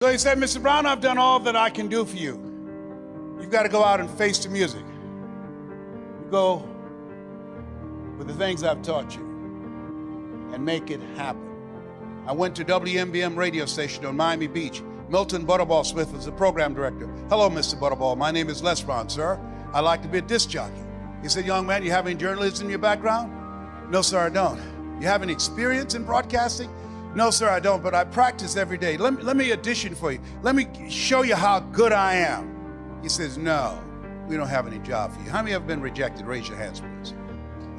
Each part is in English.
So he said, Mr. Brown, I've done all that I can do for you. You've got to go out and face the music. You go with the things I've taught you and make it happen. I went to WMBM radio station on Miami Beach. Milton Butterball Smith was the program director. Hello, Mr. Butterball. My name is Les Brown, sir. I'd like to be a disc jockey. He said, young man, you have any journalism in your background? No, sir, I don't. You have any experience in broadcasting? No, sir, I don't, but I practice every day. Let me audition for you. Let me show you how good I am. He says, no, we don't have any job for you. How many have been rejected? Raise your hands, please.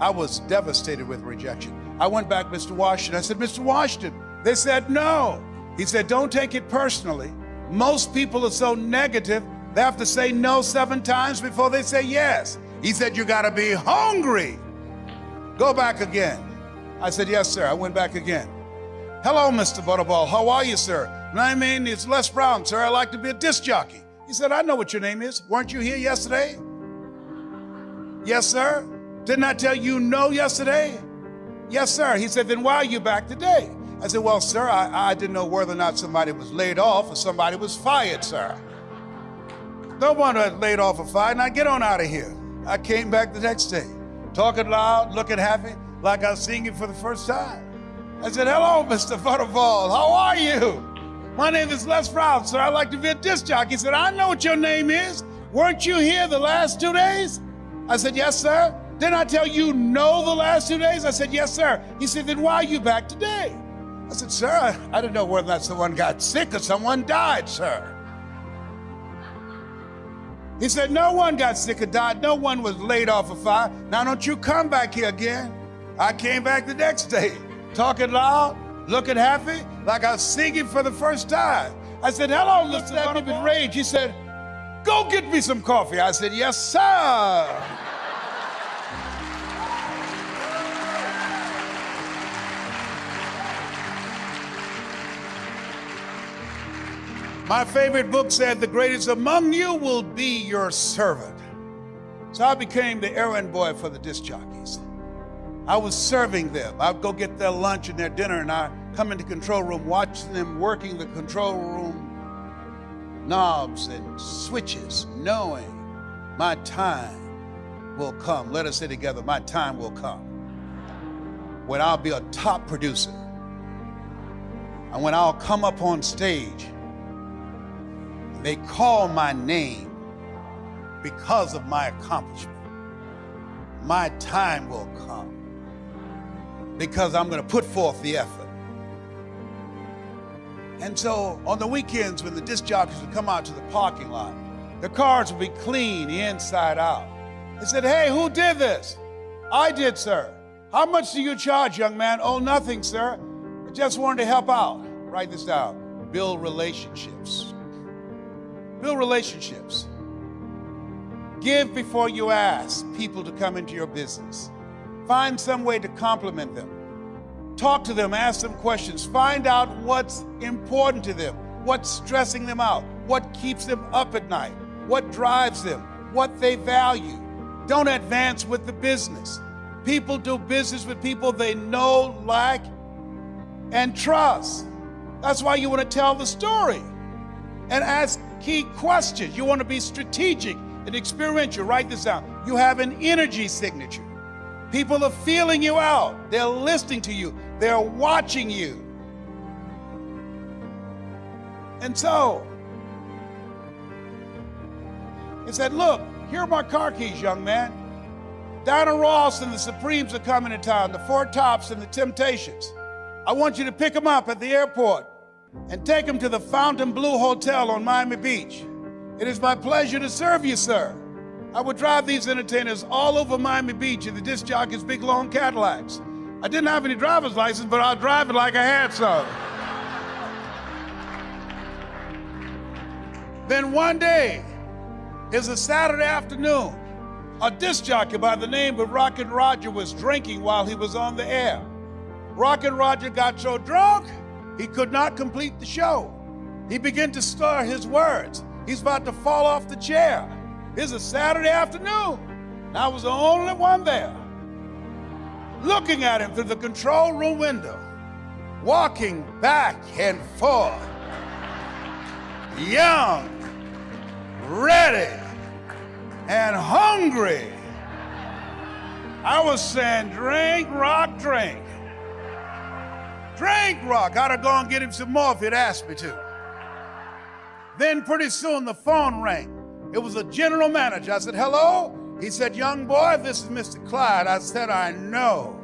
I was devastated with rejection. I went back, Mr. Washington. I said, Mr. Washington. They said, no. He said, don't take it personally. Most people are so negative, they have to say no 7 times before they say yes. He said, you gotta be hungry. Go back again. I said, yes, sir. I went back again. Hello, Mr. Butterball. How are you, sir? My name is Les Brown, sir. I'd like to be a disc jockey. He said, I know what your name is. Weren't you here yesterday? Yes, sir. Didn't I tell you no yesterday? Yes, sir. He said, then why are you back today? I said, well, sir, I didn't know whether or not somebody was laid off or somebody was fired, sir. No one was laid off or fired. Now get on out of here. I came back the next day, talking loud, looking happy, like I was singing for the first time. I said, hello, Mr. Butterball. How are you? My name is Les Brown, sir. I'd like to be a disc jockey. He said, I know what your name is. Weren't you here the last 2 days? I said, yes, sir. Didn't I tell you no the last 2 days? I said, yes, sir. He said, then why are you back today? I said, sir, I didn't know whether or not someone got sick or someone died, sir. He said, no one got sick or died. No one was laid off or fired. Now don't you come back here again. I came back the next day, talking loud, looking happy, like I was singing for the first time. I said, hello, Mr. Butterball. Rage. He said, go get me some coffee. I said, yes, sir. My favorite book said, the greatest among you will be your servant. So I became the errand boy for the disc jockeys. I was serving them. I'd go get their lunch and their dinner, and I'd come into the control room, watching them working the control room knobs and switches, knowing my time will come. Let us say together, my time will come, when I'll be a top producer, and when I'll come up on stage, they call my name because of my accomplishment. My time will come because I'm going to put forth the effort. And so on the weekends when the disc jockeys would come out to the parking lot, the cars would be clean inside out. They said, hey, who did this? I did, sir. How much do you charge, young man? Oh, nothing, sir. I just wanted to help out. Write this down. Build relationships. Build relationships. Give before you ask people to come into your business. Find some way to compliment them. Talk to them, ask them questions. Find out what's important to them, what's stressing them out, what keeps them up at night, what drives them, what they value. Don't advance with the business. People do business with people they know, like, and trust. That's why you want to tell the story and ask key questions. You want to be strategic and experiential. Write this down. You have an energy signature. People are feeling you out. They're listening to you. They're watching you. And so, he said, look, here are my car keys, young man. Diana Ross and the Supremes are coming to town, the Four Tops and the Temptations. I want you to pick them up at the airport and take them to the Fontainebleau Hotel on Miami Beach. It is my pleasure to serve you, sir. I would drive these entertainers all over Miami Beach in the disc jockeys' big long Cadillacs. I didn't have any driver's license, but I'll drive it like I had some. Then one day, it's a Saturday afternoon, a disc jockey by the name of Rockin' Roger was drinking while he was on the air. Rockin' Roger got so drunk, he could not complete the show. He began to slur his words. He's about to fall off the chair. It's a Saturday afternoon, and I was the only one there, looking at him through the control room window, walking back and forth. young, ready, and hungry. I was saying, drink, rock, drink. Drink, rock. I'd have gone and get him some more if he'd asked me to. Then pretty soon the phone rang. It was a general manager. I said, hello? He said, young boy, this is Mr. Clyde. I said, I know.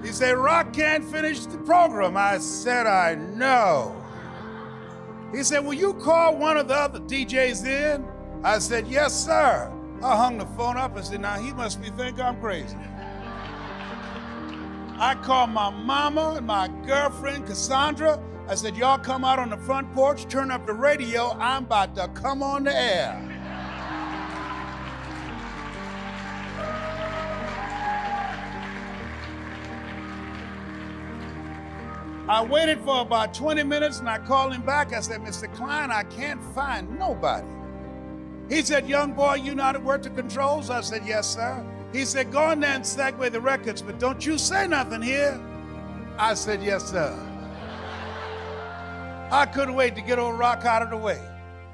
He said, Rock can't finish the program. I said, I know. He said, will you call one of the other DJs in? I said, yes, sir. I hung the phone up and said, now he must be think I'm crazy. I called my mama and my girlfriend, Cassandra. I said, y'all come out on the front porch, turn up the radio. I'm about to come on the air. I waited for about 20 minutes and I called him back. I said, Mr. Klein, I can't find nobody. He said, young boy, you know how to work the controls? I said, yes, sir. He said, go in there and segue the records, but don't you say nothing here. I said, yes, sir. I couldn't wait to get old Rock out of the way.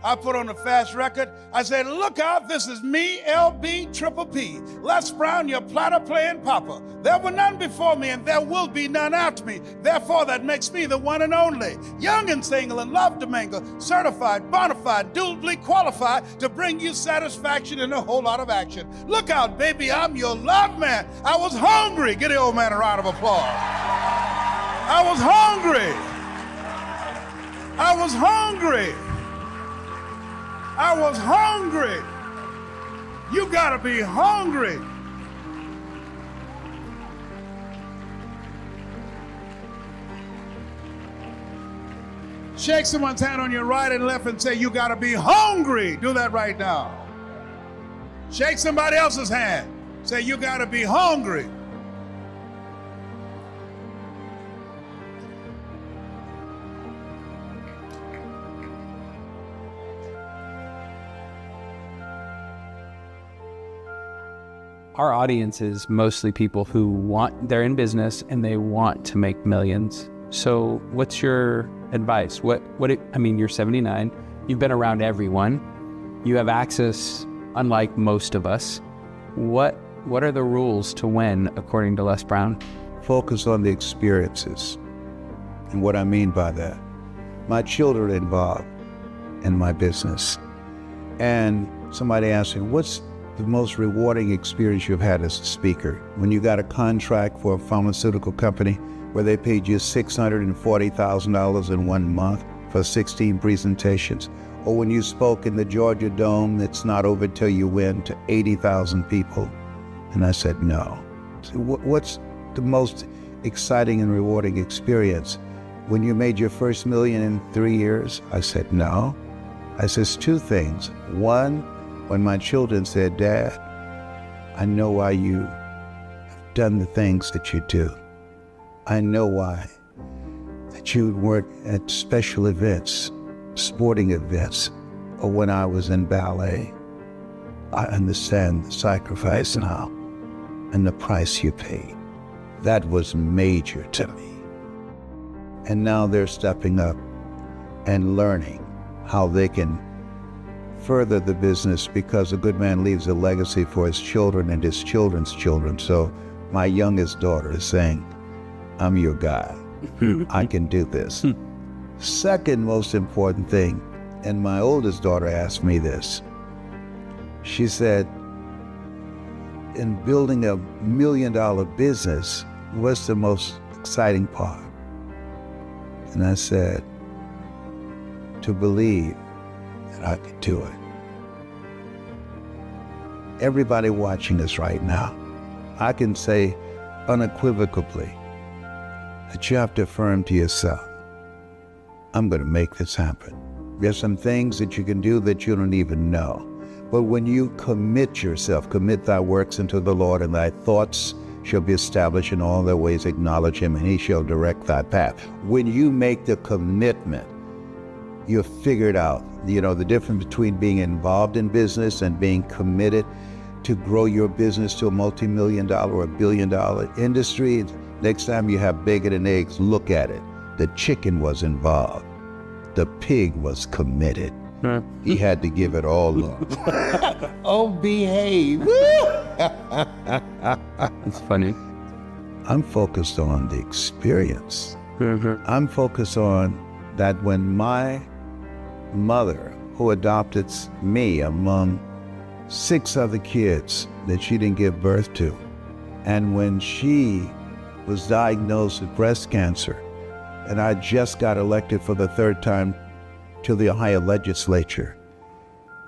I put on a fast record. I said, look out, this is me, LB, Triple P. Les Brown, your platter playing papa. There were none before me and there will be none after me. Therefore, that makes me the one and only. Young and single and love to mingle. Certified, bona fide, duly qualified to bring you satisfaction and a whole lot of action. Look out, baby, I'm your love man. I was hungry. Give the old man a round of applause. I was hungry. I was hungry. I was hungry. You gotta be hungry. Shake someone's hand on your right and left and say, you gotta be hungry. Do that right now. Shake somebody else's hand. Say, you gotta be hungry. Our audience is mostly people who they're in business and they want to make millions. So what's your advice? You're 79, you've been around everyone, you have access unlike most of us. What are the rules to win according to Les Brown? Focus on the experiences. And what I mean by that, my children are involved in my business. And somebody asked me, what's the most rewarding experience you've had as a speaker? When you got a contract for a pharmaceutical company where they paid you $640,000 in 1 month for 16 presentations, or when you spoke in the Georgia Dome, it's not over till you win, to 80,000 people. And I said, no. So what's the most exciting and rewarding experience? When you made your first million in 3 years? I said, no. I said, two things. One, when my children said, Dad, I know why you have done the things that you do. I know why that you work at special events, sporting events, or when I was in ballet. I understand the sacrifice now and the price you paid. That was major to me. And now they're stepping up and learning how they can further the business, because a good man leaves a legacy for his children and his children's children. So my youngest daughter is saying, I'm your guy. I can do this. Second most important thing, and my oldest daughter asked me this. She said, in building a $1 million business, what's the most exciting part? And I said, to believe that I could do it. Everybody watching us right now, I can say unequivocally that you have to affirm to yourself, I'm going to make this happen. There's some things that you can do that you don't even know. But when you commit yourself, commit thy works unto the Lord, and thy thoughts shall be established in all their ways, acknowledge him, and he shall direct thy path. When you make the commitment, you've figured out, the difference between being involved in business and being committed to grow your business to a multi-million-dollar or $1 billion industry. Next time you have bacon and eggs, look at it. The chicken was involved. the pig was committed. He had to give it all up. Oh, behave. It's funny. I'm focused on the experience. I'm focused on that when my mother, who adopted me among 6 other kids that she didn't give birth to, and when she was diagnosed with breast cancer, and I just got elected for the 3rd time to the Ohio legislature,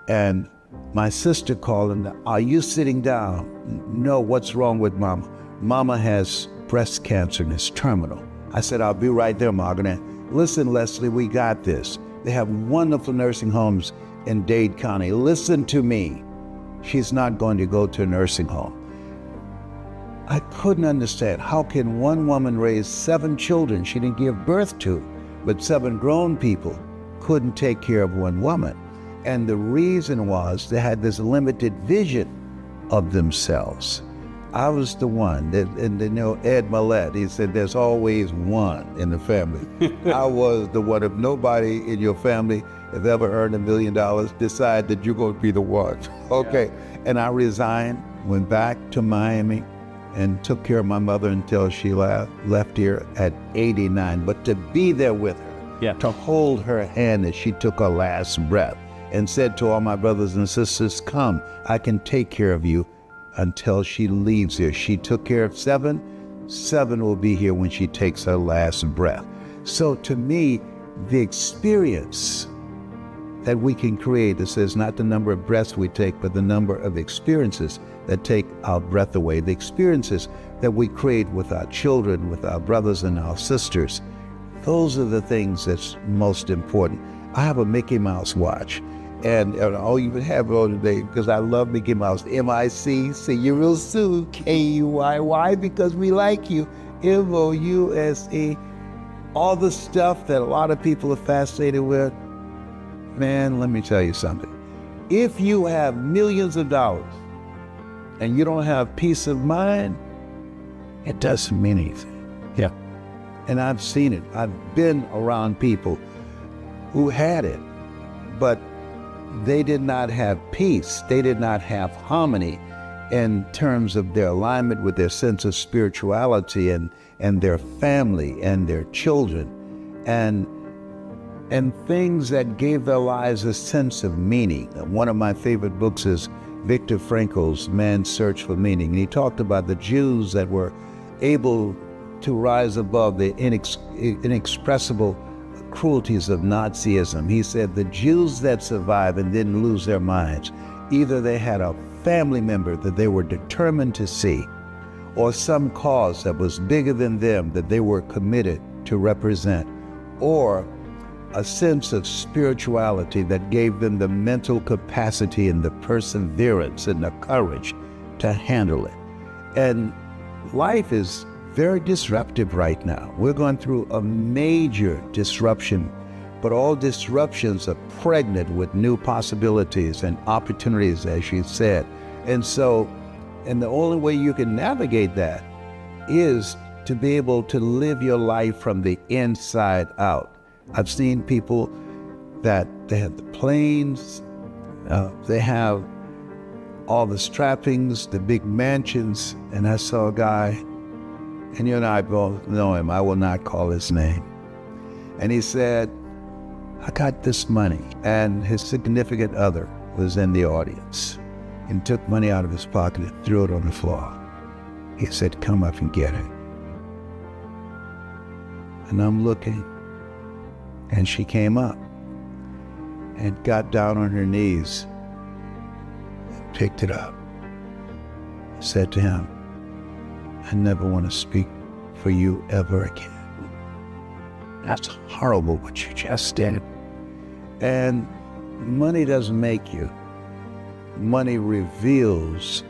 and my sister called and, "Are you sitting down?" "No, what's wrong with Mama?" "Mama has breast cancer and it's terminal." I said, "I'll be right there, Margaret." "Listen, Leslie, we got this. They have wonderful nursing homes in Dade County. Listen to me. She's not going to go to a nursing home." I couldn't understand, how can one woman raise 7 children she didn't give birth to, but 7 grown people couldn't take care of one woman? And the reason was they had this limited vision of themselves. I was the one that, and Ed Millett, he said, there's always one in the family. I was the one. If nobody in your family has ever earned $1 million, decide that you're going to be the one. Okay. Yeah. And I resigned, went back to Miami, and took care of my mother until she left here at 89. But to be there with her, to hold her hand as she took her last breath, and said to all my brothers and sisters, "Come, I can take care of you until she leaves here." She took care of 7. 7 will be here when she takes her last breath. So to me, the experience that we can create, it says not the number of breaths we take, but the number of experiences that take our breath away. The experiences that we create with our children, with our brothers and our sisters, those are the things that's most important. I have a Mickey Mouse watch, and I'll even have it on today because I love Mickey Mouse. M-I-C, see you real soon, K-U-I-Y, because we like you, M-O-U-S-E. All the stuff that a lot of people are fascinated with, man, let me tell you something. If you have millions of dollars and you don't have peace of mind, it doesn't mean anything. Yeah. And I've seen it. I've been around people who had it, but they did not have peace. They did not have harmony in terms of their alignment with their sense of spirituality and their family and their children and things that gave their lives a sense of meaning. One of my favorite books is Viktor Frankl's Man's Search for Meaning. And he talked about the Jews that were able to rise above the inexpressible cruelties of Nazism. He said the Jews that survived and didn't lose their minds, either they had a family member that they were determined to see, or some cause that was bigger than them that they were committed to represent, or a sense of spirituality that gave them the mental capacity and the perseverance and the courage to handle it. And life is very disruptive right now. We're going through a major disruption, but all disruptions are pregnant with new possibilities and opportunities, as you said. And the only way you can navigate that is to be able to live your life from the inside out. I've seen people that they have the planes, they have all the trappings, the big mansions, and I saw a guy, and you and I both know him, I will not call his name. And he said, "I got this money," and his significant other was in the audience and took money out of his pocket and threw it on the floor. He said, "Come up and get it." And I'm looking, and she came up and got down on her knees and picked it up. I said to him, "I never want to speak for you ever again. That's horrible what you just did." And money doesn't make you. Money reveals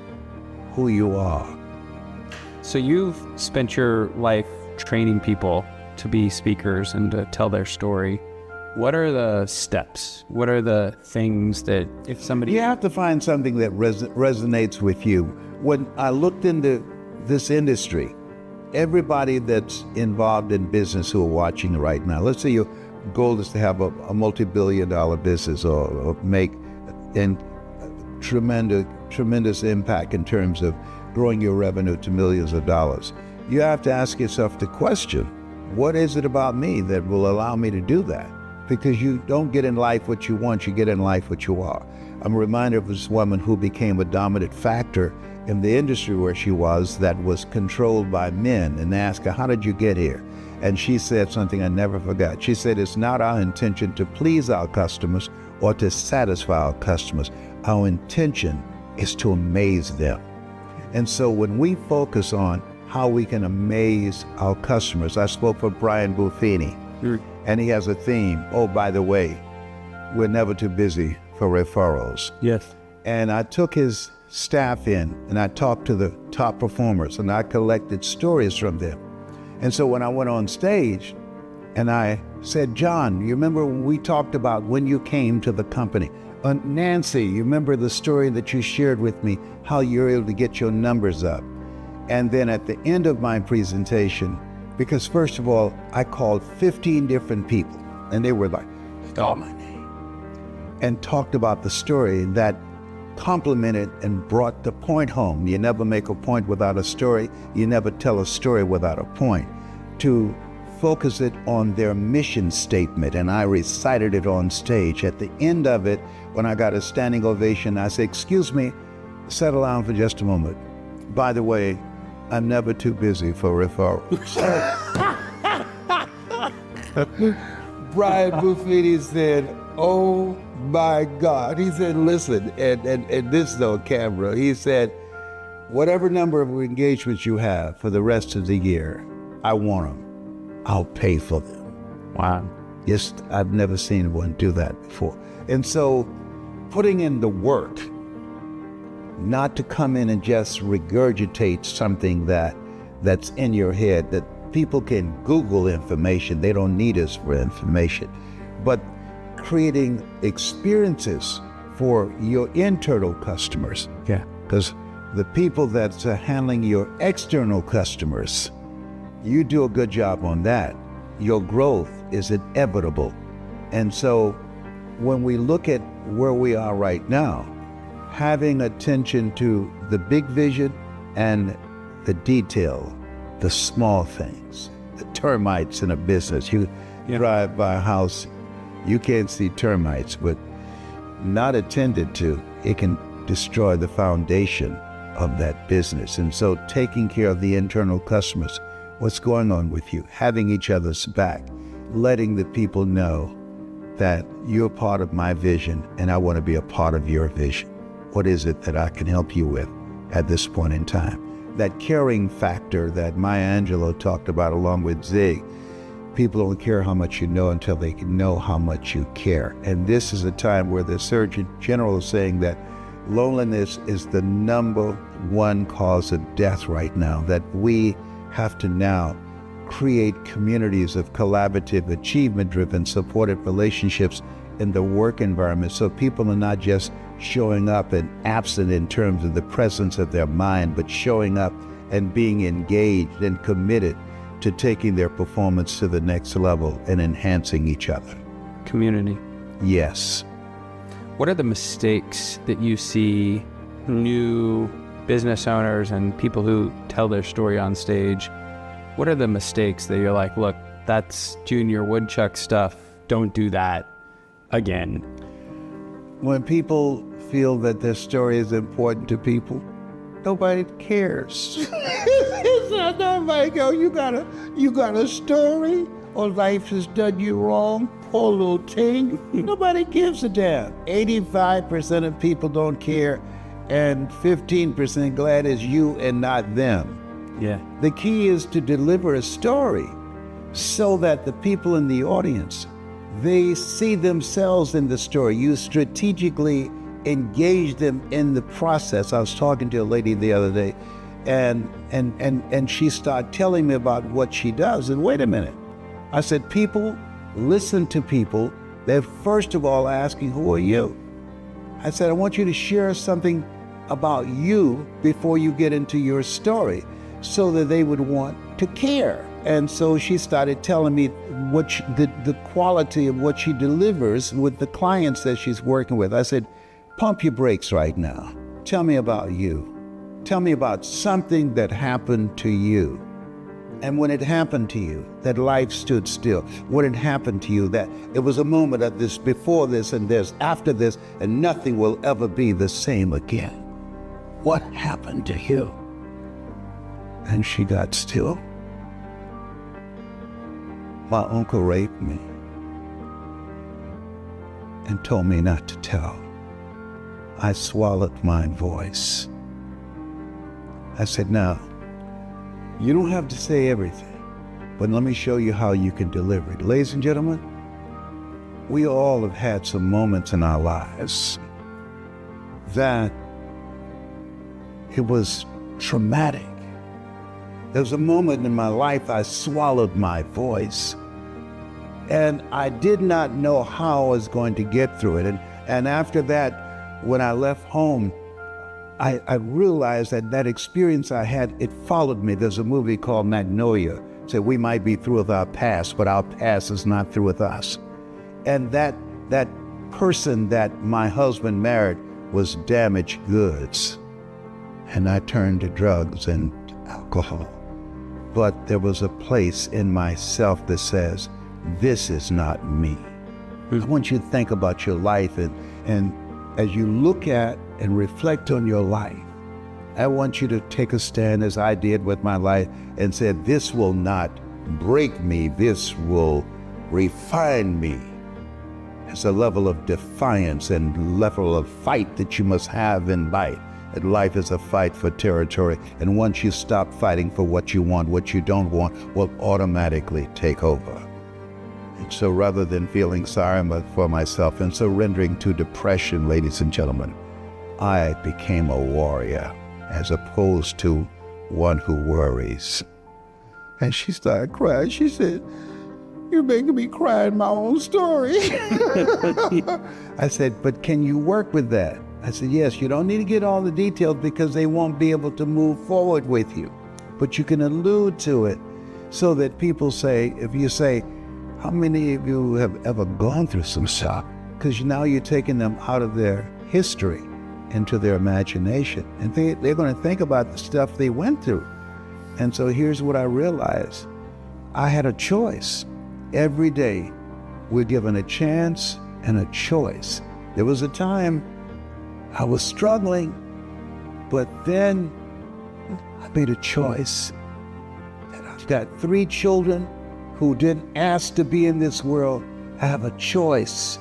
who you are. So you've spent your life training people to be speakers and to tell their story. What are the steps? What are the things that if somebody... You have to find something that resonates with you. When I looked into this industry, everybody that's involved in business who are watching right now, let's say you're goal is to have a multi-billion-dollar business or make tremendous impact in terms of growing your revenue to millions of dollars, you have to ask yourself the question, what is it about me that will allow me to do that? Because you don't get in life what you want, you get in life what you are. I'm reminded of this woman who became a dominant factor in the industry where she was that was controlled by men, and they asked her, how did you get here? And she said something I never forgot. She said, it's not our intention to please our customers or to satisfy our customers. Our intention is to amaze them. And so when we focus on how we can amaze our customers, I spoke for Brian Buffini, and he has a theme. Oh, by the way, we're never too busy for referrals. Yes. And I took his staff in and I talked to the top performers and I collected stories from them. And so when I went on stage and I said, John, you remember when we talked about when you came to the company? Nancy, you remember the story that you shared with me, how you're able to get your numbers up? And then at the end of my presentation, because first of all, I called 15 different people and they were like, call my name, and talked about the story that complimented and brought the point home. You never make a point without a story. You never tell a story without a point. To focus it on their mission statement, and I recited it on stage. At the end of it, when I got a standing ovation, I said, excuse me, settle down for just a moment. By the way, I'm never too busy for referrals. Brian Buffini said, oh my God. He said, listen, and this is on camera. He said, whatever number of engagements you have for the rest of the year, I want them. I'll pay for them. Wow. Yes, I've never seen anyone do that before. And so putting in the work, not to come in and just regurgitate something that's in your head, that people can Google information. They don't need us for information. But creating experiences for your internal customers. Yeah. Because the people that's handling your external customers, you do a good job on that. Your growth is inevitable. And so when we look at where we are right now, having attention to the big vision and the detail, the small things, the termites in a business. You drive by a house, you can't see termites, but not attended to, it can destroy the foundation of that business. And so taking care of the internal customers, what's going on with you, having each other's back, letting the people know that you're part of my vision and I want to be a part of your vision. What is it that I can help you with at this point in time? That caring factor that Maya Angelou talked about along with Zig. People don't care how much you know until they can know how much you care. And this is a time where the Surgeon General is saying that loneliness is the #1 cause of death right now, that we have to now create communities of collaborative, achievement-driven, supported relationships in the work environment so people are not just showing up and absent in terms of the presence of their mind, but showing up and being engaged and committed to taking their performance to the next level and enhancing each other. Community. Yes. What are the mistakes that you see new business owners and people who tell their story on stage? What are the mistakes that you're like, look, that's Junior Woodchuck stuff. Don't do that again. When people feel that their story is important to people, nobody cares. It's not nobody go, you got a story, or life has done you wrong, poor little thing. Nobody gives a damn. 85% of people don't care, and 15% glad it's you and not them. Yeah. The key is to deliver a story so that the people in the audience, they see themselves in the story. You strategically engage them in the process. I was talking to a lady the other day, and she started telling me about what she does. And wait a minute. I said, people listen to people. They're first of all asking, who are you? I said, I want you to share something about you before you get into your story so that they would want to care. And so she started telling me the quality of what she delivers with the clients that she's working with. I said, pump your brakes right now. Tell me about you. Tell me about something that happened to you. And when it happened to you, that life stood still. When it happened to you, that it was a moment of this, before this, and there's after this, and nothing will ever be the same again. What happened to you? And she got still. My uncle raped me and told me not to tell. I swallowed my voice. I said, now, you don't have to say everything, but let me show you how you can deliver it. Ladies and gentlemen, we all have had some moments in our lives that it was traumatic. There was a moment in my life I swallowed my voice, and I did not know how I was going to get through it. And after that, when I left home, I realized that experience I had, it followed me. There's a movie called Magnolia. It said we might be through with our past, but our past is not through with us. And that person that my husband married was damaged goods. And I turned to drugs and alcohol. But there was a place in myself that says, this is not me. I want you to think about your life, and as you look at and reflect on your life, I want you to take a stand, as I did with my life, and say, this will not break me, this will refine me. It's a level of defiance and level of fight that you must have in life. That life is a fight for territory, and once you stop fighting for what you want, what you don't want will automatically take over. And so rather than feeling sorry for myself and surrendering to depression, ladies and gentlemen, I became a warrior as opposed to one who worries. And she started crying. She said, you're making me cry in my own story. I said, but can you work with that? I said, yes, you don't need to get all the details because they won't be able to move forward with you. But you can allude to it so that people say, if you say, how many of you have ever gone through some shock? Because now you're taking them out of their history into their imagination. And they're going to think about the stuff they went through. And so here's what I realized. I had a choice. Every day we're given a chance and a choice. There was a time I was struggling, but then I made a choice. And I've got 3 children who didn't ask to be in this world. I have a choice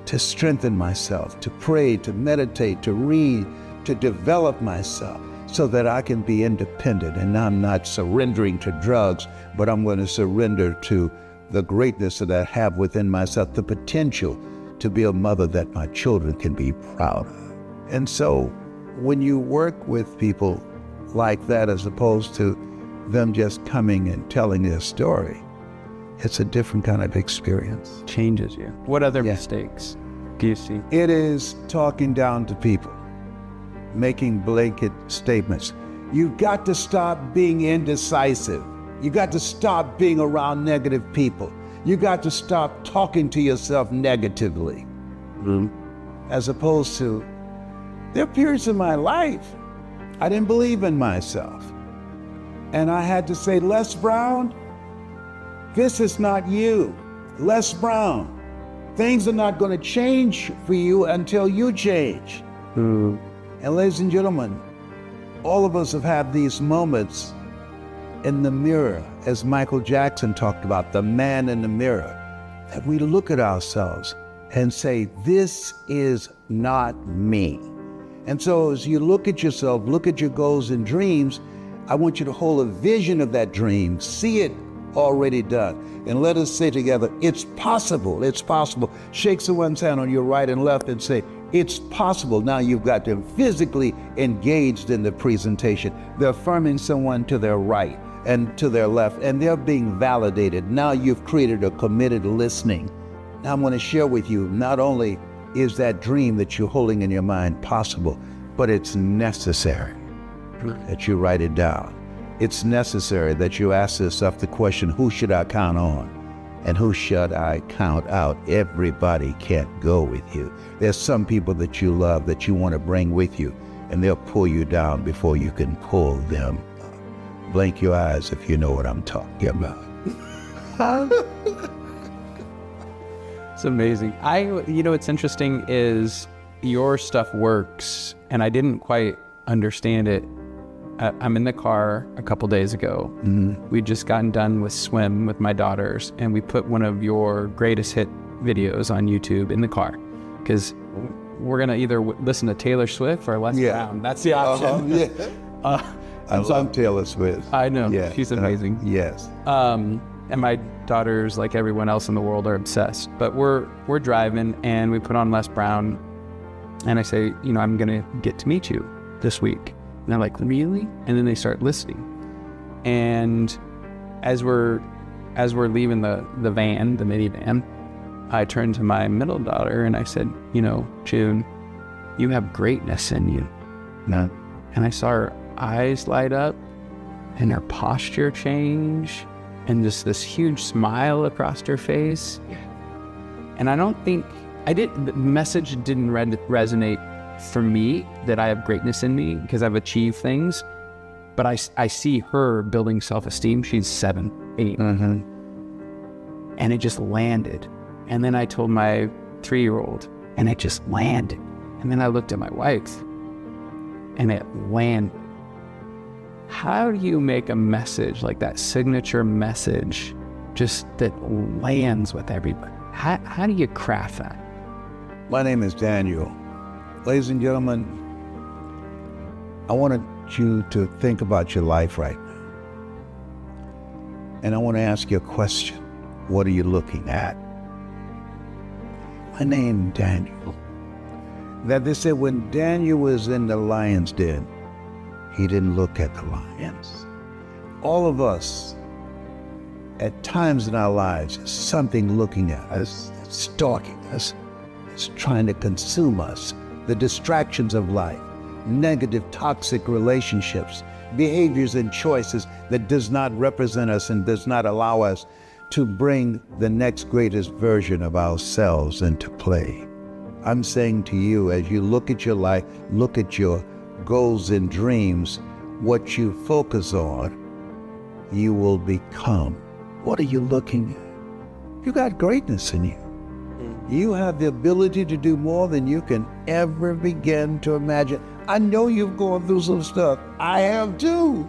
to strengthen myself, to pray, to meditate, to read, to develop myself so that I can be independent. And I'm not surrendering to drugs, but I'm going to surrender to the greatness that I have within myself, the potential to be a mother that my children can be proud of. And so when you work with people like that, as opposed to them just coming and telling their story, it's a different kind of experience. Changes you. What other mistakes do you see? It is talking down to people, making blanket statements. You've got to stop being indecisive. You got to stop being around negative people. You got to stop talking to yourself negatively. As opposed to, there are periods in my life I didn't believe in myself. And I had to say, Les Brown, this is not you. Les Brown, things are not going to change for you until you change. And ladies and gentlemen, all of us have had these moments in the mirror, as Michael Jackson talked about, the man in the mirror, that we look at ourselves and say, this is not me. And so as you look at yourself, look at your goals and dreams, I want you to hold a vision of that dream, see it already done. And let us say together, it's possible, it's possible. Shake someone's hand on your right and left and say, it's possible. Now you've got them physically engaged in the presentation. They're affirming someone to their right and to their left, and they're being validated. Now you've created a committed listening. Now I'm going to share with you, not only is that dream that you're holding in your mind possible, but it's necessary that you write it down. it's necessary that you ask yourself the question, who should I count on? And who should I count out? Everybody can't go with you. There's some people that you love that you want to bring with you, and they'll pull you down before you can pull them up. Blink your eyes if you know what I'm talking about. It's amazing. What's interesting is your stuff works, and I didn't quite understand it. I'm in the car a couple days ago. We'd just gotten done with swim with my daughters, and we put one of your greatest hit videos on YouTube in the car, because we're gonna either listen to Taylor Swift or Les Brown. That's the option. I'm Taylor Swift. I know. Yeah. She's amazing. Yes. And my daughters, like everyone else in the world, are obsessed. But we're driving, and we put on Les Brown, and I say, I'm gonna get to meet you this week. And they're like, really? And then they start listening. And as we're leaving the van, the minivan, I turned to my middle daughter and I said, June, you have greatness in you. No. And I saw her eyes light up and her posture change and just this huge smile across her face. And I don't think, the message didn't resonate for me that I have greatness in me because I've achieved things, but I see her building self-esteem. She's 7, 8. And it just landed. And then I told my 3-year-old, and it just landed. And then I looked at my wife, and it landed. How do you make a message like that, signature message, just that lands with everybody? How do you craft that? My name is Daniel. Ladies and gentlemen, I wanted you to think about your life right now. And I want to ask you a question. What are you looking at? My name, Daniel. That they said when Daniel was in the lion's den, he didn't look at the lions. All of us, at times in our lives, something looking at us, stalking us, it's trying to consume us. The distractions of life, negative, toxic relationships, behaviors and choices that does not represent us and does not allow us to bring the next greatest version of ourselves into play. I'm saying to you, as you look at your life, look at your goals and dreams, what you focus on, you will become. What are you looking at? You got greatness in you. You have the ability to do more than you can ever begin to imagine. I know you've gone through some stuff. I have too.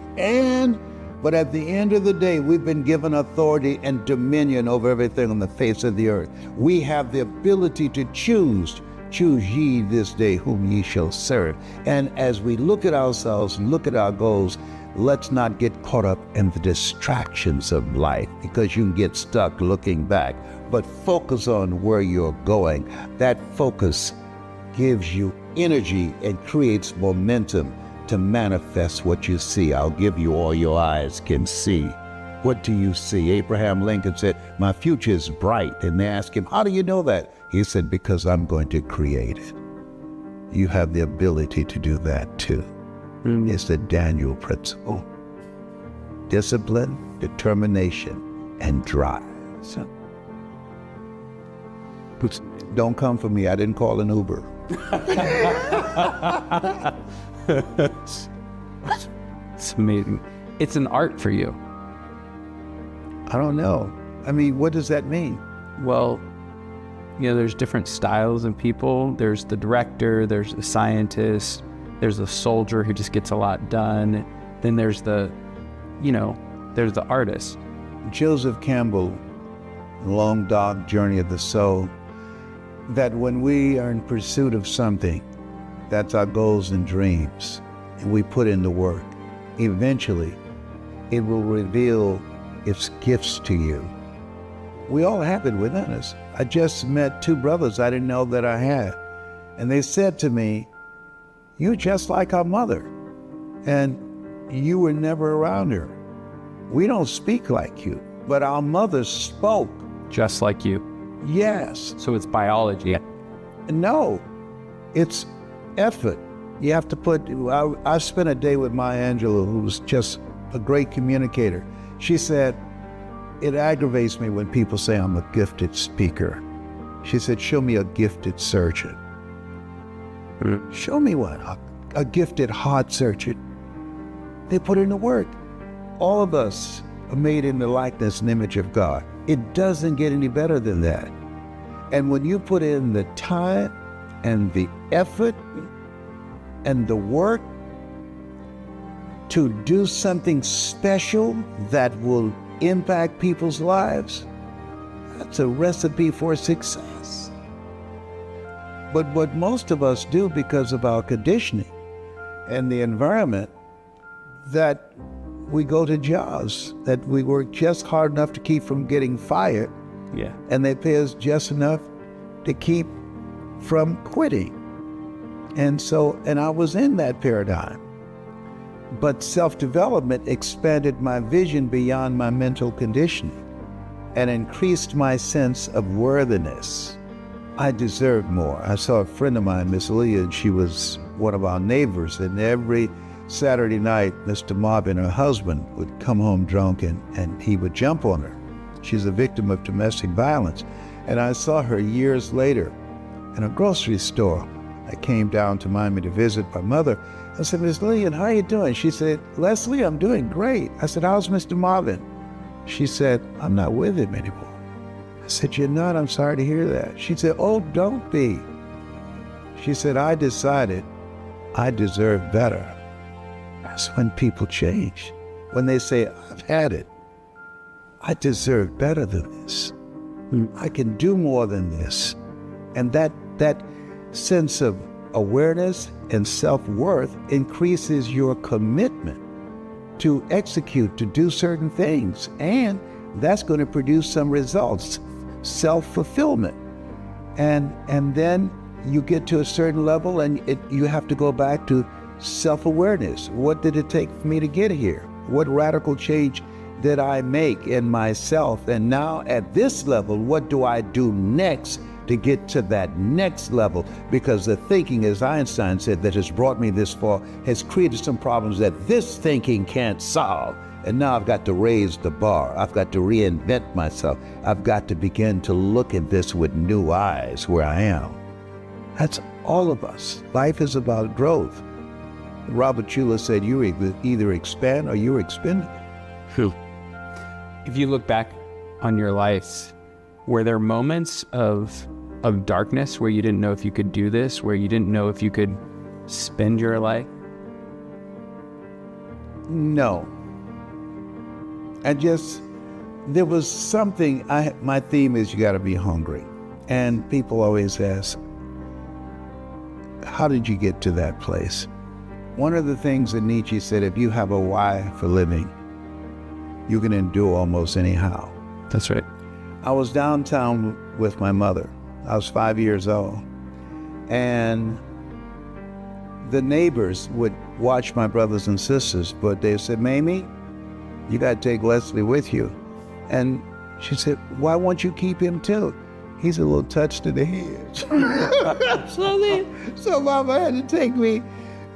But at the end of the day, we've been given authority and dominion over everything on the face of the earth. We have the ability to choose. Choose ye this day whom ye shall serve. And as we look at ourselves and look at our goals, let's not get caught up in the distractions of life, because you can get stuck looking back. But focus on where you're going. That focus gives you energy and creates momentum to manifest what you see. I'll give you all your eyes can see. What do you see? Abraham Lincoln said, my future is bright. And they asked him, how do you know that? He said, because I'm going to create it. You have the ability to do that too. It's the Daniel principle. Discipline, determination, and drive. So, don't come for me. I didn't call an Uber. It's amazing. It's an art for you. I don't know. I mean, what does that mean? Well, there's different styles in people. There's the director, there's the scientist, there's the soldier who just gets a lot done. Then there's the artist. Joseph Campbell, Long Dark Journey of the Soul, that when we are in pursuit of something, that's our goals and dreams, and we put in the work, eventually it will reveal its gifts to you. We all have it within us. I just met 2 brothers I didn't know that I had, and they said to me, you're just like our mother, and you were never around her. We don't speak like you, but our mother spoke. Just like you. Yes. So it's biology. No, it's effort. You have to put, I spent a day with Maya Angelou, who was just a great communicator. She said, it aggravates me when people say I'm a gifted speaker. She said, show me a gifted surgeon. Show me one, a gifted heart surgeon. They put in the work. All of us are made in the likeness and image of God. It doesn't get any better than that. And when you put in the time and the effort and the work to do something special that will impact people's lives, that's a recipe for success. But what most of us do because of our conditioning and the environment, that we go to jobs, that we work just hard enough to keep from getting fired, and they pay us just enough to keep from quitting. And I was in that paradigm. But self-development expanded my vision beyond my mental conditioning and increased my sense of worthiness. I deserved more. I saw a friend of mine, Miss Leah, and she was one of our neighbors, and every Saturday night, Mr. Marvin, her husband, would come home drunk and he would jump on her. She's a victim of domestic violence. And I saw her years later in a grocery store. I came down to Miami to visit my mother. I said, Miss Lillian, how are you doing? She said, Leslie, I'm doing great. I said, how's Mr. Marvin? She said, I'm not with him anymore. I said, you're not? I'm sorry to hear that. She said, oh, don't be. She said, I decided I deserve better. That's when people change. When they say, I've had it. I deserve better than this. I can do more than this. And that sense of awareness and self-worth increases your commitment to execute, to do certain things. And that's going to produce some results, self-fulfillment. And then you get to a certain level and you have to go back to self-awareness. What did it take for me to get here? What radical change did I make in myself? And now at this level, what do I do next to get to that next level? Because the thinking, as Einstein said, that has brought me this far has created some problems that this thinking can't solve. And now I've got to raise the bar. I've got to reinvent myself. I've got to begin to look at this with new eyes where I am. That's all of us. Life is about growth. Robert Chula said, you either expand or you're expended. If you look back on your life, were there moments of darkness where you didn't know if you could do this, where you didn't know if you could spend your life? No. There was something, my theme is you gotta be hungry. And people always ask, how did you get to that place? One of the things that Nietzsche said, if you have a why for living, you can endure almost anyhow. That's right. I was downtown with my mother. I was 5 years old. And the neighbors would watch my brothers and sisters, but they said, Mamie, you got to take Leslie with you. And she said, why won't you keep him too? He's a little touched to the head. So Mama had to take me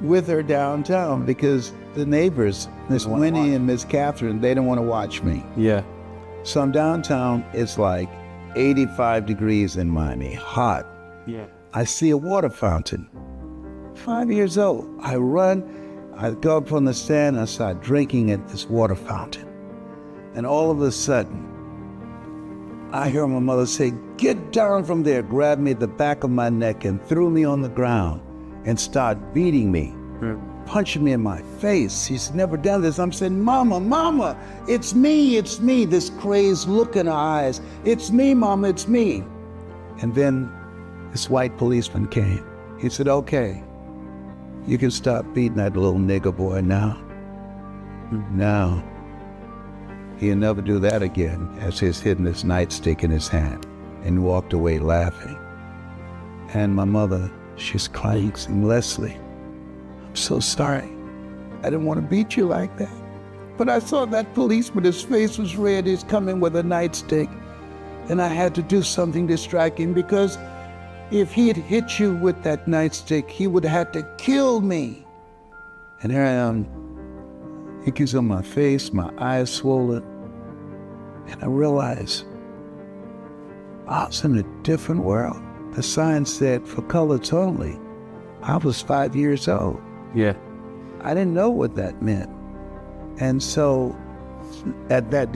with her downtown because the neighbors, Miss Winnie and Miss Catherine, they didn't want to watch me. Yeah. So I'm downtown, it's like 85 degrees in Miami, hot. Yeah. I see a water fountain. 5 years old. I run, I go up on the stand, I start drinking at this water fountain. And all of a sudden, I hear my mother say, get down from there, grab me at the back of my neck and threw me on the ground and start beating me, punching me in my face. She's never done this. I'm saying, Mama, Mama, it's me, this crazed look in her eyes. It's me, Mama, it's me. And then this white policeman came. He said, okay, you can stop beating that little nigger boy now. Now, he'll never do that again, as he's hidden his nightstick in his hand and walked away laughing. And my mother, she's crying, saying, Leslie, I'm so sorry. I didn't want to beat you like that. But I saw that policeman, his face was red, he's coming with a nightstick. And I had to do something to strike him because if he had hit you with that nightstick, he would have had to kill me. And here I am ickies on my face, my eyes swollen. And I realized I was in a different world. The sign said for colors only. I was 5 years old. Yeah. I didn't know what that meant. And so at that,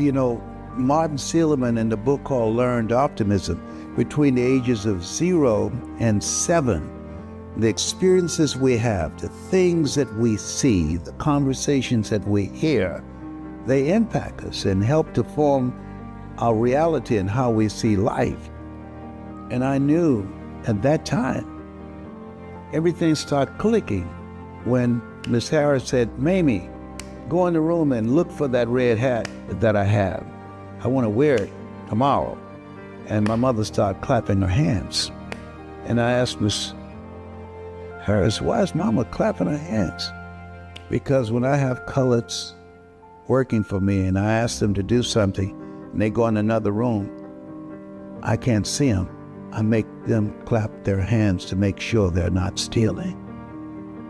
Martin Seligman in the book called Learned Optimism, between the ages of 0 and 7, the experiences we have, the things that we see, the conversations that we hear, they impact us and help to form our reality and how we see life. And I knew at that time, everything started clicking when Miss Harris said, Mamie, go in the room and look for that red hat that I have. I want to wear it tomorrow. And my mother started clapping her hands. And I asked Miss Harris, why is Mama clapping her hands? Because when I have coloreds working for me and I ask them to do something and they go in another room, I can't see them. I make them clap their hands to make sure they're not stealing.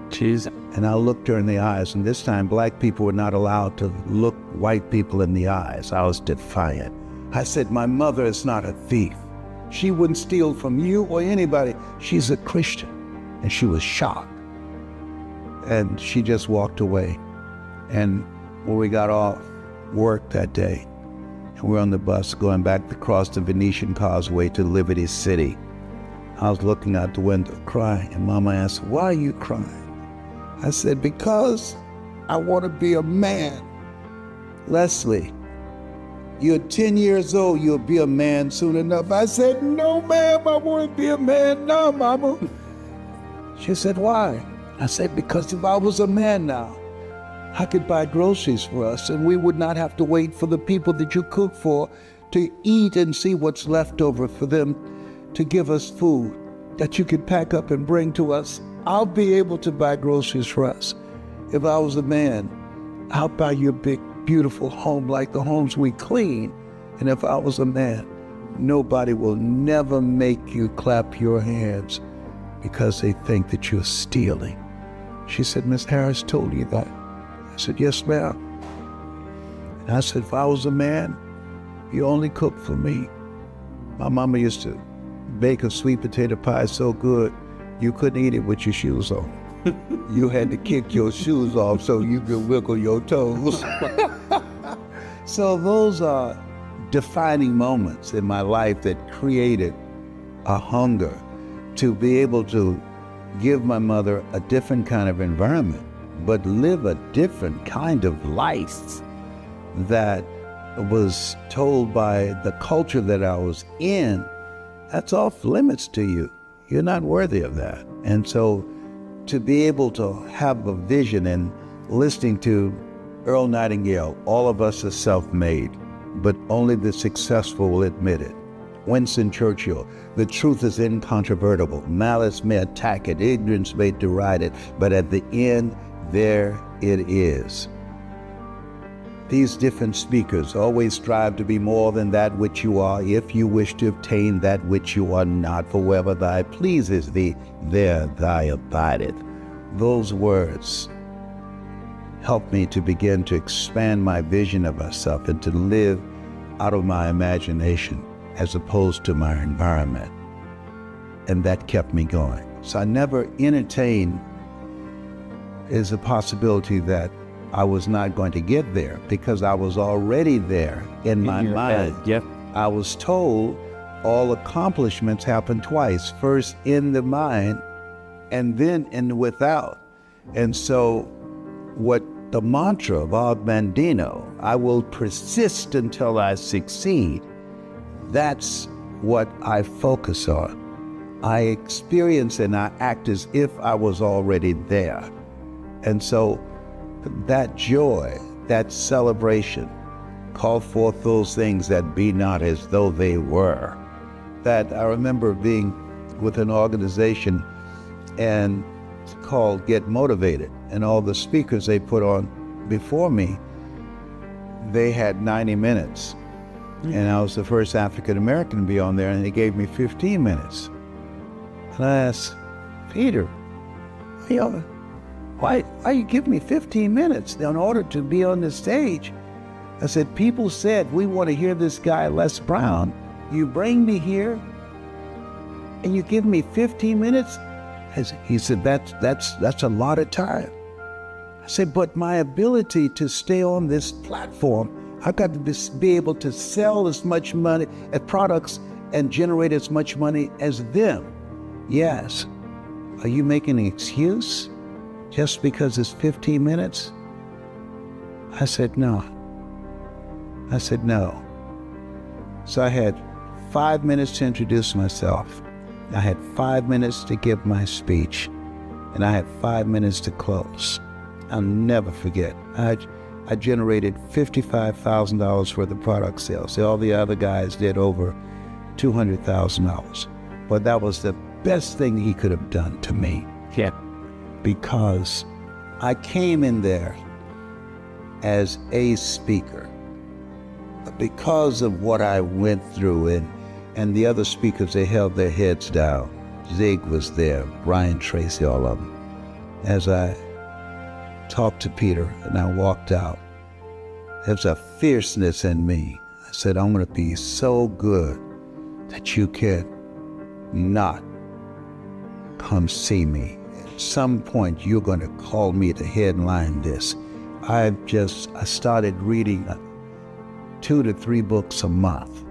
Jeez. And I looked her in the eyes, and this time black people were not allowed to look white people in the eyes. I was defiant. I said, my mother is not a thief. She wouldn't steal from you or anybody. She's a Christian. And she was shocked. And she just walked away. And when we got off work that day, and we were on the bus going back across the Venetian Causeway to Liberty City, I was looking out the window crying, and Mama asked, why are you crying? I said, because I want to be a man. Leslie, you're 10 years old, you'll be a man soon enough. I said, no, ma'am, I want to be a man now, Mama. She said, why? I said, because if I was a man now, I could buy groceries for us, and we would not have to wait for the people that you cook for to eat and see what's left over for them to give us food that you could pack up and bring to us. I'll be able to buy groceries for us. If I was a man, I'll buy you a big, beautiful home like the homes we clean. And if I was a man, nobody will never make you clap your hands because they think that you're stealing. She said, Miss Harris told you that. I said, yes, ma'am. And I said, if I was a man, you only cook for me. My mama used to bake a sweet potato pie so good, you couldn't eat it with your shoes on. You had to kick your shoes off so you could wiggle your toes. So those are defining moments in my life that created a hunger to be able to give my mother a different kind of environment, but live a different kind of life that was told by the culture that I was in. That's off limits to you. You're not worthy of that. And so to be able to have a vision, and listening to Earl Nightingale, all of us are self-made, but only the successful will admit it. Winston Churchill, the truth is incontrovertible. Malice may attack it, ignorance may deride it, but at the end, there it is. These different speakers always strive to be more than that which you are, if you wish to obtain that which you are not. For wherever thy pleases thee, there thy abideth. Those words help me to begin to expand my vision of myself and to live out of my imagination as opposed to my environment. And that kept me going. So I never entertained is a possibility that I was not going to get there, because I was already there in my mind. Yep. I was told all accomplishments happen twice, first in the mind and then in the without. And so what the mantra of Og Mandino, I will persist until I succeed, that's what I focus on. I experience and I act as if I was already there. And so that joy, that celebration, call forth those things that be not as though they were. That I remember being with an organization and it's called Get Motivated, and all the speakers they put on before me, they had 90 minutes. And I was the first African American to be on there, and they gave me 15 minutes. And I asked, Peter, why you give me 15 minutes in order to be on the stage? I said, people said, we want to hear this guy, Les Brown. You bring me here and you give me 15 minutes? He said, that's a lot of time. I said, but my ability to stay on this platform, I've got to be able to sell as much money at products and generate as much money as them. Yes. Are you making an excuse just because it's 15 minutes? I said, no. I said, no. So I had 5 minutes to introduce myself. I had 5 minutes to give my speech, and I had 5 minutes to close. I'll never forget. I generated $55,000 worth of product sales. All the other guys did over $200,000. But that was the best thing he could have done to me. Yeah. Because I came in there as a speaker. Because of what I went through, and the other speakers, they held their heads down. Zig was there, Brian Tracy, all of them. As I talked to Peter and I walked out, there's a fierceness in me. I said, I'm going to be so good that you can not come see me. At some point, you're going to call me to headline this. I started reading 2 to 3 books a month,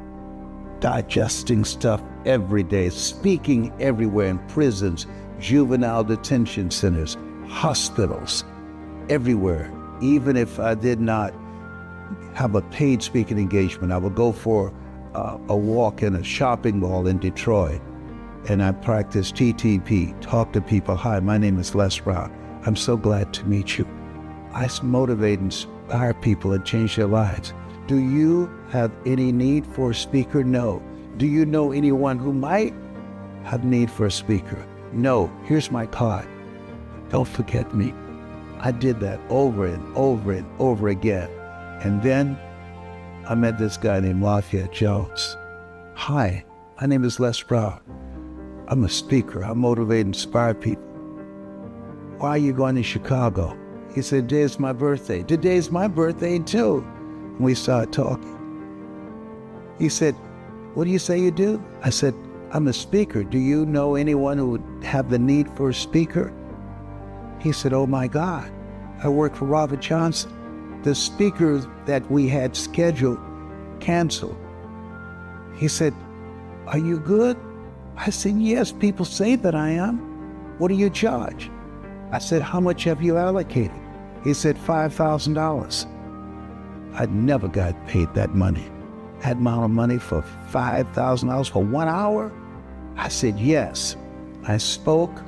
digesting stuff every day, speaking everywhere in prisons, juvenile detention centers, hospitals, everywhere. Even if I did not have a paid speaking engagement, I would go for a walk in a shopping mall in Detroit, and I practiced TTP, talk to people. Hi, my name is Les Brown. I'm so glad to meet you. I motivate and inspire people and change their lives. Do you have any need for a speaker? No. Do you know anyone who might have need for a speaker? No. Here's my card. Don't forget me. I did that over and over and over again. And then I met this guy named Lafayette Jones. Hi, my name is Les Brown. I'm a speaker. I motivate and inspire people. Why are you going to Chicago? He said, today's my birthday. Today's my birthday too. We started talking. He said, what do you say you do? I said, I'm a speaker. Do you know anyone who would have the need for a speaker? He said, oh my God, I work for Robert Johnson. The speaker that we had scheduled canceled. He said, are you good? I said, yes, people say that I am. What do you charge? I said, how much have you allocated? He said, $5,000. I'd never got paid that money. That amount of money for $5,000 for 1 hour? I said, yes. I spoke,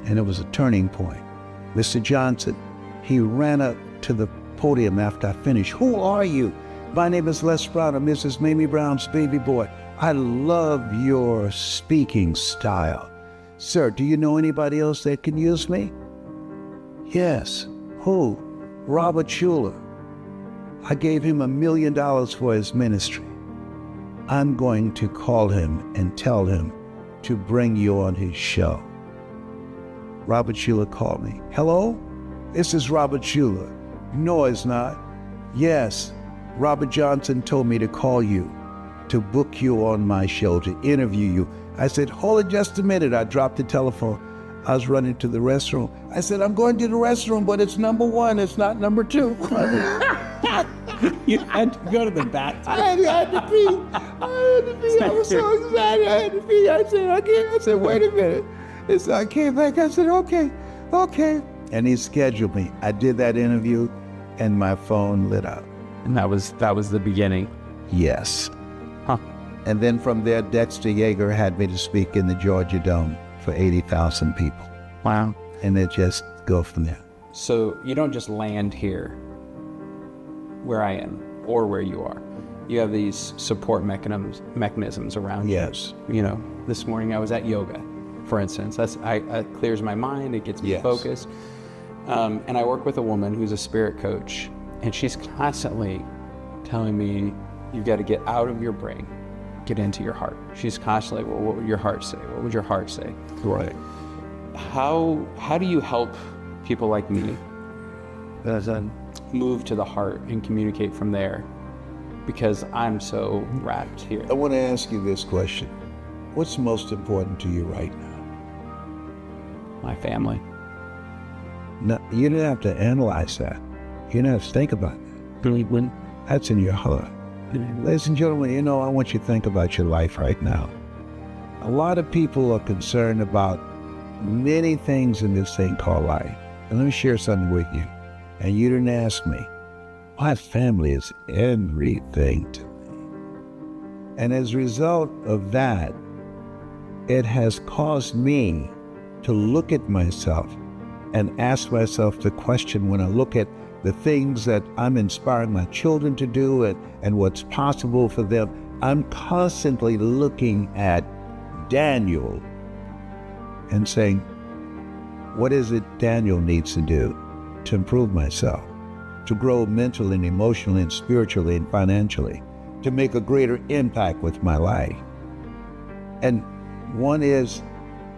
and it was a turning point. Mr. Johnson, he ran up to the podium after I finished. Who are you? My name is Les Brown. I'm Mrs. Mamie Brown's baby boy. I love your speaking style. Sir, do you know anybody else that can use me? Yes. Who? Robert Schuller. I gave him $1 million for his ministry. I'm going to call him and tell him to bring you on his show. Robert Schuller called me. Hello? This is Robert Schuller. No, it's not. Yes, Robert Johnson told me to call you, to book you on my show, to interview you. I said, hold it just a minute. I dropped the telephone. I was running to the restroom. I said, I'm going to the restroom, but it's number 1. It's not number 2. You had to go to the bathroom. I had to pee. I was so excited. I had to pee. I said, okay. I said, wait a minute. So I came back. I said, okay. And he scheduled me. I did that interview, and my phone lit up. And that was the beginning. Yes. Huh. And then from there, Dexter Yeager had me to speak in the Georgia Dome for 80,000 people. Wow. And it just go from there. So you don't just land here where I am or where you are. You have these support mechanisms around Yes. you. You know, this morning I was at yoga, for instance. It clears my mind, it gets me Yes. focused. And I work with a woman who's a spirit coach, and she's constantly telling me, you've got to get out of your brain, get into your heart. She's constantly, well, what would your heart say? What would your heart say? Right. How do you help people like me move to the heart and communicate from there, because I'm so wrapped here. I want to ask you this question. What's most important to you right now? My family. No, you don't have to analyze that. You don't have to think about that. That's in your heart. Ladies and gentlemen, you know, I want you to think about your life right now. A lot of people are concerned about many things in this thing called life. And let me share something with you. And you didn't ask me. My family is everything to me. And as a result of that, it has caused me to look at myself and ask myself the question, when I look at the things that I'm inspiring my children to do and what's possible for them, I'm constantly looking at Daniel and saying, what is it Daniel needs to do to improve myself, to grow mentally and emotionally and spiritually and financially, to make a greater impact with my life? And one is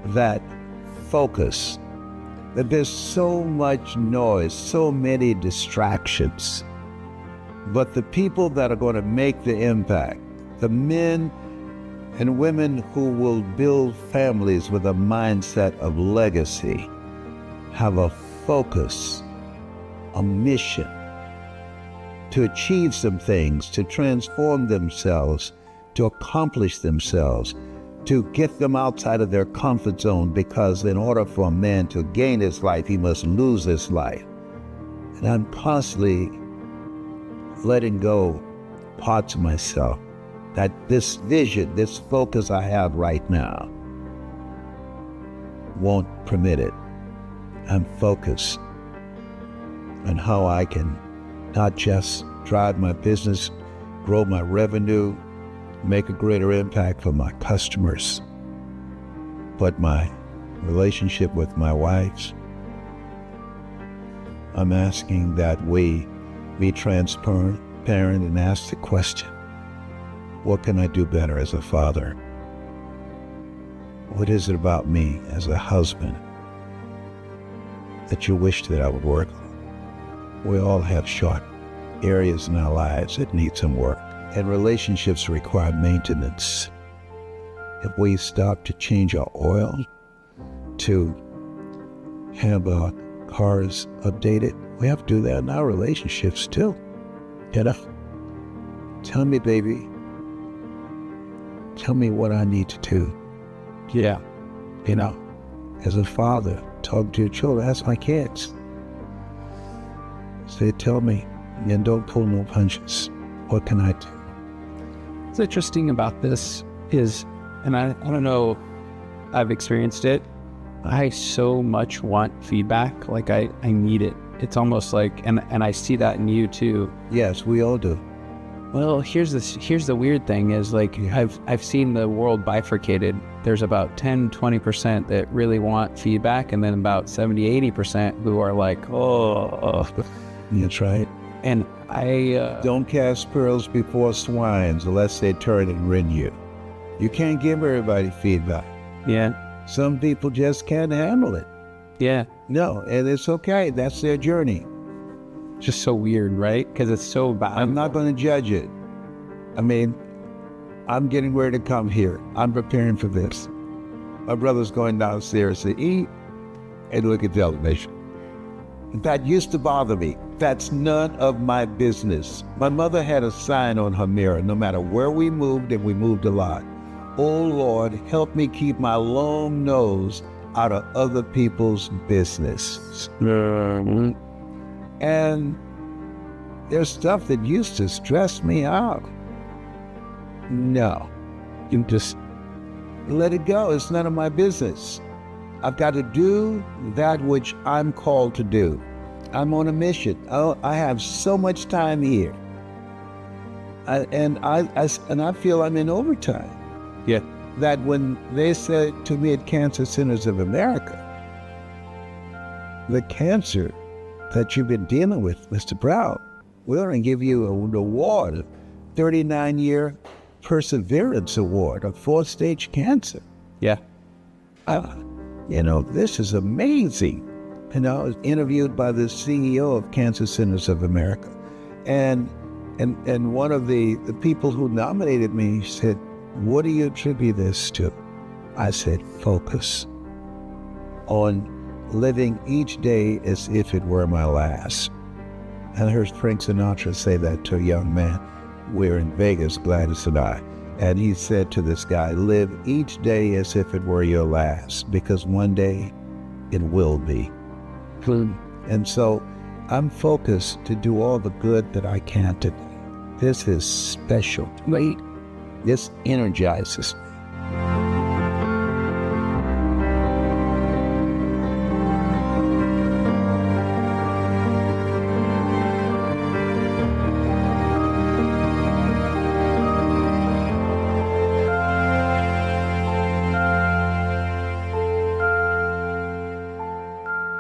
that focus, that there's so much noise, so many distractions, but the people that are going to make the impact, the men and women who will build families with a mindset of legacy, have a focus, a mission to achieve some things, to transform themselves, to accomplish themselves, to get them outside of their comfort zone, because in order for a man to gain his life, he must lose his life. And I'm constantly letting go parts of myself, that this vision, this focus I have right now won't permit it. I'm focused on how I can not just drive my business, grow my revenue, make a greater impact for my customers, but my relationship with my wife. I'm asking that we be transparent and ask the question, what can I do better as a father? What is it about me as a husband that you wish that I would work on? We all have short areas in our lives that need some work, and relationships require maintenance. If we stop to change our oil, to have our cars updated, we have to do that in our relationships too. You know? Tell me, baby, tell me what I need to do. Yeah. You know, as a father, talk to your children, ask my kids. Say, tell me, and don't pull no punches. What can I do? What's interesting about this is, and I don't know, I've experienced it, I so much want feedback, like I need it. It's almost like, and I see that in you too. Yes, we all do. Well, here's the weird thing is, like, I've seen the world bifurcated. There's about 10-20% that really want feedback, and then about 70-80% who are like, oh. That's right. And I don't cast pearls before swines unless they turn and rend you. You can't give everybody feedback. Yeah. Some people just can't handle it. Yeah. No, and it's okay. That's their journey. Just so weird, right? Because it's so bad. I'm not going to judge it. I mean, I'm getting ready to come here. I'm preparing for this. My brother's going downstairs to eat and look at television. That used to bother me. That's none of my business. My mother had a sign on her mirror, no matter where we moved, and we moved a lot. Oh Lord, help me keep my long nose out of other people's business. And there's stuff that used to stress me out. No, you just let it go. It's none of my business. I've got to do that which I'm called to do. I'm on a mission. I have so much time here. And I feel I'm in overtime. Yeah. That when they said to me at Cancer Centers of America, the cancer that you've been dealing with, Mr. Brown, we're going to give you an award, a 39-year perseverance award of 4th-stage cancer. Yeah. You know, this is amazing. And I was interviewed by the CEO of Cancer Centers of America. And one of the people who nominated me said, "What do you attribute this to?" I said, "Focus on living each day as if it were my last." And I heard Frank Sinatra say that to a young man. We're in Vegas, Gladys and I. And he said to this guy, "Live each day as if it were your last, because one day it will be." And so I'm focused to do all the good that I can today. This is special. This energizes me.